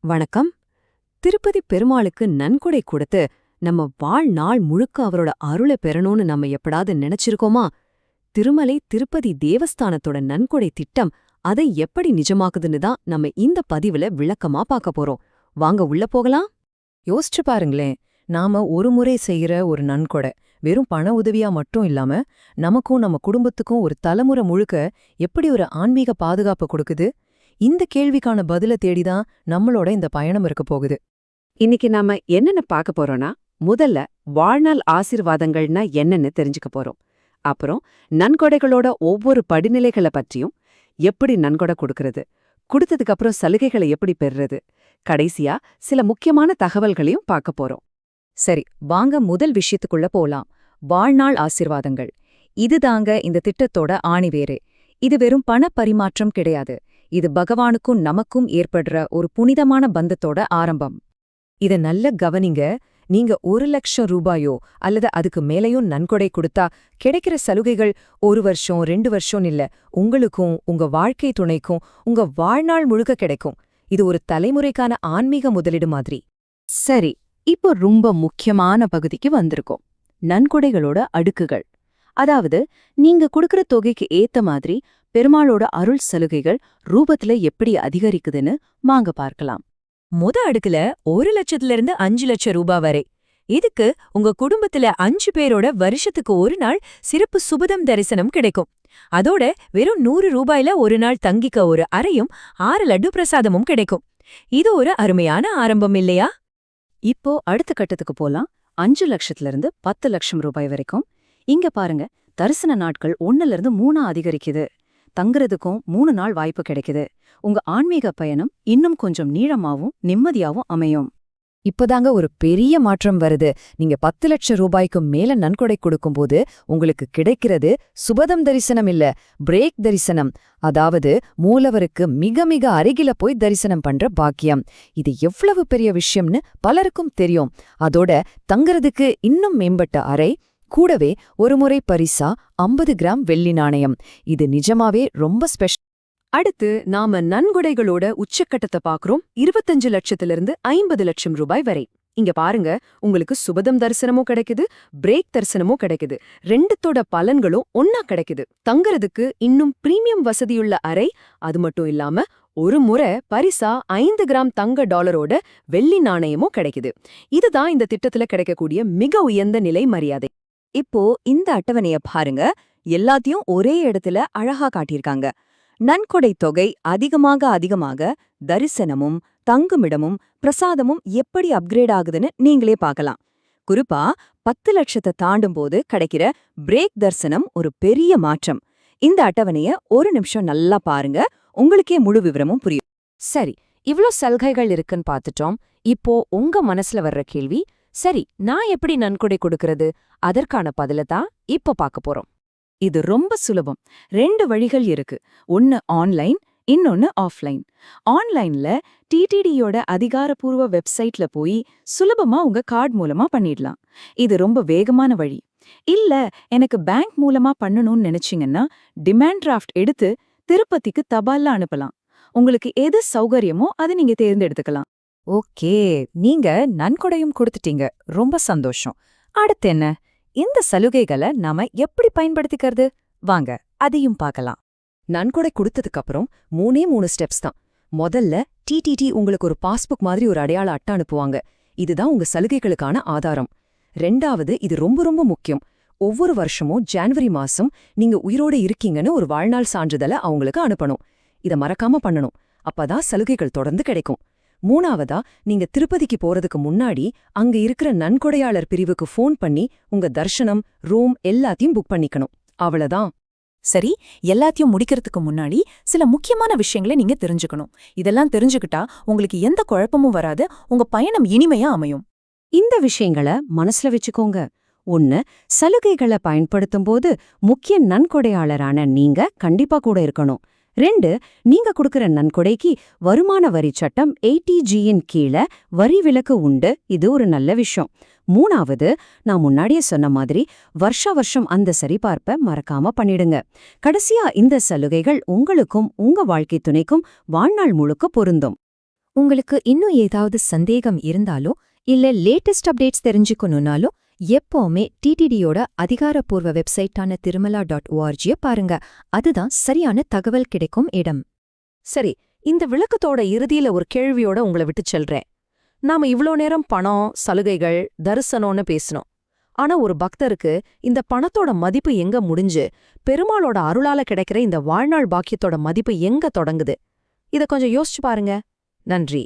வணக்கம். திருப்பதி பெருமாளுக்கு நன்கொடை கொடுத்து நம்ம வாழ்நாள் முழுக்க அவரோட அருளை பெறணும்னு நம்ம எப்படாவது நினைச்சிருக்கோமா? திருமலை திருப்பதி தேவஸ்தானத்தோட நன்கொடை திட்டம் அதை எப்படி நிஜமாக்குதுன்னு தான் நம்ம இந்த பதிவுல விளக்கமா பார்க்க போறோம். வாங்க உள்ள போகலாம். யோசிச்சு பாருங்களேன், நாம ஒரு முறை செய்யற ஒரு நன்கொடை வெறும் பண உதவியா மட்டும் இல்லாம நமக்கும் நம்ம குடும்பத்துக்கும் ஒரு தலைமுறை முழுக்க எப்படி ஒரு ஆன்மீக பாதுகாப்பு கொடுக்குது? இந்த கேள்விக்கான பதில தேடிதான் நம்மளோட இந்த பயணம் இருக்க போகுது. இன்னைக்கு நாம என்னென்ன பார்க்க போறோம்னா, முதல்ல வாழ்நாள் ஆசீர்வாதங்கள்னா என்னன்னு தெரிஞ்சுக்க போறோம். அப்புறம் நன்கொடைகளோட ஒவ்வொரு படிநிலைகளை பற்றியும், எப்படி நன்கொடை கொடுக்கறது, கொடுத்ததுக்கு அப்புறம் சலுகைகளை எப்படி பெறுறது, கடைசியா சில முக்கியமான தகவல்களையும் பார்க்க போறோம். சரி, வாங்க முதல் விஷயத்துக்குள்ள போலாம். வாழ்நாள் ஆசீர்வாதங்கள். இதுதாங்க இந்த திட்டத்தோட ஆணிவேரே. இது வெறும் பண பரிமாற்றம் கிடையாது. இது பகவானுக்கும் நமக்கும் ஏற்படுற ஒரு புனிதமான பந்தத்தோட ஆரம்பம். இத நல்ல கவனிங்க. நீங்க 1,00,000 ரூபாயோ அல்லது அதுக்கு மேலேயோ நன்கொடை கொடுத்தா கிடைக்கிற சலுகைகள் 1 வருஷம் 2 வருஷம் இல்ல, உங்களுக்கும் உங்க வாழ்க்கை துணைக்கும் உங்க வாழ்நாள் முழுக்க கிடைக்கும். இது ஒரு தலைமுறைக்கான ஆன்மீக முதலீடு மாதிரி. சரி, இப்போ ரொம்ப முக்கியமான பகுதிக்கு வந்திருக்கோம். நன்கொடைகளோட அடுக்குகள். அதாவது நீங்க கொடுக்கற தொகைக்கு ஏத்த மாதிரி பெருமாளோட அருள் சலுகைகள் ரூபத்துல எப்படி அதிகரிக்குதுன்னு வாங்க பார்க்கலாம். அடுக்குல 1,00,000 5 லட்சம் ரூபாய் வரை. இதுக்கு உங்க குடும்பத்துல 5 பேரோட வருஷத்துக்கு ஒரு நாள் சிறப்பு சுபதம் தரிசனம் கிடைக்கும். அதோட வெறும் 100 ரூபாயில ஒரு நாள் தங்கிக்க ஒரு அறையும் 6 லட்டு பிரசாதமும் கிடைக்கும். இது ஒரு அருமையான ஆரம்பம் இல்லையா? இப்போ அடுத்த கட்டத்துக்கு போலாம். 5 லட்சத்திலிருந்து 10 லட்சம் ரூபாய் வரைக்கும். இங்க பாருங்க, தரிசன நாட்கள் 1லிருந்து 3 அதிகரிக்குது. தங்குறதுக்கும் 3 நாள் வாய்ப்பு கிடைக்குது. உங்க ஆன்மீக பயணம் இன்னும் கொஞ்சம் நீளமாவும் நிம்மதியாவும் அமையும். இப்பதாங்க ஒரு பெரிய மாற்றம் வருது. நீங்க 10 லட்சம் ரூபாய்க்கு மேல நன்கொடை கொடுக்கும்போது உங்களுக்கு கிடைக்கிறது சுபதம் தரிசனம் இல்ல, பிரேக் தரிசனம். அதாவது மூலவருக்கு மிக மிக அருகில போய் தரிசனம் பண்ற பாக்கியம். இது எவ்வளவு பெரிய விஷயம்னு பலருக்கும் தெரியும். அதோட தங்குறதுக்கு இன்னும் மேம்பட்ட அறை, கூடவே ஒருமுறை பரிசா 50 கிராம் வெள்ளி நாணயம். இது நிஜமாவே ரொம்ப ஸ்பெஷல். அடுத்து நாம நன்கொடைகளோட உச்சக்கட்டத்தை பாக்குறோம். 25 லட்சத்திலிருந்து 50 லட்சம் ரூபாய் வரை. இங்க பாருங்க, உங்களுக்கு சுபதம் தரிசனமும் கிடைக்குது, பிரேக் தரிசனமும் கிடைக்குது. ரெண்டுத்தோட பலன்களும் ஒன்னா கிடைக்குது. தங்குறதுக்கு இன்னும் பிரீமியம் வசதியுள்ள அறை, அது மட்டும் இல்லாம ஒரு முறை பரிசா 5 கிராம் தங்க டாலரோட வெள்ளி நாணயமும் கிடைக்குது. இதுதான் இந்த திட்டத்துல கிடைக்கக்கூடிய மிக உயர்ந்த நிலை மரியாதை. இப்போ இந்த அட்டவணைய பாருங்க, எல்லாத்தையும் ஒரே இடத்துல அழகா காட்டியிருக்காங்க. நன்கொடை தொகை அதிகமாக தரிசனமும் தங்குமிடமும் பிரசாதமும் எப்படி அப்கிரேட் ஆகுதுன்னு நீங்களே பார்க்கலாம். குறிப்பா 10 லட்சத்தை தாண்டும் போது கிடைக்கிற பிரேக் தரிசனம் ஒரு பெரிய மாற்றம். இந்த அட்டவணைய ஒரு நிமிஷம் நல்லா பாருங்க, உங்களுக்கே முழு விவரமும் புரியும். சரி, இவ்ளோ சலுகைகள் இருக்குன்னு பார்த்துட்டோம். இப்போ உங்க மனசுல வர்ற கேள்வி, சரி நான் எப்படி நன்கொடை கொடுக்கறது? அதற்கான பதிலதான் இப்ப பார்க்க போறோம். இது ரொம்ப சுலபம். 2 வழிகள் இருக்கு. ஒன்னு ஆன்லைன், இன்னொன்னு ஆஃப்லைன். ஆன்லைன்ல டிடிடியோட அதிகாரப்பூர்வ வெப்சைட்ல போய் சுலபமா உங்க கார்டு மூலமா பண்ணிடலாம். இது ரொம்ப வேகமான வழி. இல்ல எனக்கு பேங்க் மூலமா பண்ணணும்னு நினைச்சீங்கன்னா டிமாண்ட் டிராஃப்ட் எடுத்து திருப்பதிக்கு தபால்ல அனுப்பலாம். உங்களுக்கு எது சௌகரியமோ அதை நீங்க தேர்ந்தெடுத்துக்கலாம். ஓகே, நீங்க நன்கொடையும் கொடுத்துட்டீங்க, ரொம்ப சந்தோஷம். அடுத்து என்ன? இந்த சலுகைகளை நாம எப்படி பயன்படுத்திக்கிறது? வாங்க அதையும் பார்க்கலாம். நன்கொடை கொடுத்ததுக்கு அப்புறம் 3 ஸ்டெப்ஸ் தான். முதல்ல டிடிடி உங்களுக்கு ஒரு பாஸ்புக் மாதிரி ஒரு அடையாள அட்டை அனுப்புவாங்க. இதுதான் உங்க சலுகைகளுக்கான ஆதாரம். 2வது, இது ரொம்ப ரொம்ப முக்கியம். ஒவ்வொரு வருஷமும் ஜனவரி மாசம் நீங்க உயிரோட இருக்கீங்கன்னு ஒரு வாழ்நாள் சான்றிதழை அவங்களுக்கு அனுப்பணும். இத மறக்காம பண்ணணும். அப்பதான் சலுகைகள் தொடர்ந்து கிடைக்கும். 3வதா, நீங்க திருப்பதிக்கு போறதுக்கு முன்னாடி அங்க இருக்கிற நன்கொடையாளர் பிரிவுக்கு ஃபோன் பண்ணி உங்க தர்ஷனம், ரூம் எல்லாத்தையும் புக் பண்ணிக்கணும். அவ்வளவுதான். சரி, எல்லாத்தையும் முடிக்கிறதுக்கு முன்னாடி சில முக்கியமான விஷயங்களை நீங்க தெரிஞ்சுக்கணும். இதெல்லாம் தெரிஞ்சுக்கிட்டா உங்களுக்கு எந்த குழப்பமும் வராது, உங்க பயணம் இனிமையா அமையும். இந்த விஷயங்களை மனசுல வச்சுக்கோங்க. 1, சலுகைகளை பயன்படுத்தும் போது முக்கிய நன்கொடையாளரான நீங்க கண்டிப்பா கூட இருக்கணும். 2, நீங்க கொடுக்கிற நன்கொடைக்கு வருமான வரி சட்டம் 80Gயின் கீழே வரி விலக்கு உண்டு. இது ஒரு நல்ல விஷயம். 3வது, நான் முன்னாடியே சொன்ன மாதிரி வருஷம் அந்த சரிபார்ப்பை மறக்காம பண்ணிடுங்க. கடைசியா, இந்த சலுகைகள் உங்களுக்கும் உங்க வாழ்க்கை துணைக்கும் வாழ்நாள் முழுக்க பொருந்தும். உங்களுக்கு இன்னும் ஏதாவது சந்தேகம் இருந்தாலோ இல்ல லேட்டஸ்ட் அப்டேட்ஸ் தெரிஞ்சுக்கணும்னாலோ எப்பவுமே டிடிடியோட அதிகாரப்பூர்வ வெப்சைட்டான திருமலா.org பாருங்க. அதுதான் சரியான தகவல் கிடைக்கும் இடம். சரி, இந்த விளக்கத்தோட இறுதியில ஒரு கேள்வியோட உங்களை விட்டு செல்றேன். நாம இவ்ளோ நேரம் பணம், சலுகைகள், தரிசனம்னு பேசணும். ஆனா ஒரு பக்தருக்கு இந்த பணத்தோட மதிப்பு எங்க முடிஞ்சு பெருமாளோட அருளால கிடைக்கிற இந்த வாழ்நாள் பாக்கியத்தோட மதிப்பு எங்க தொடங்குது? இத கொஞ்சம் யோசிச்சு பாருங்க. நன்றி.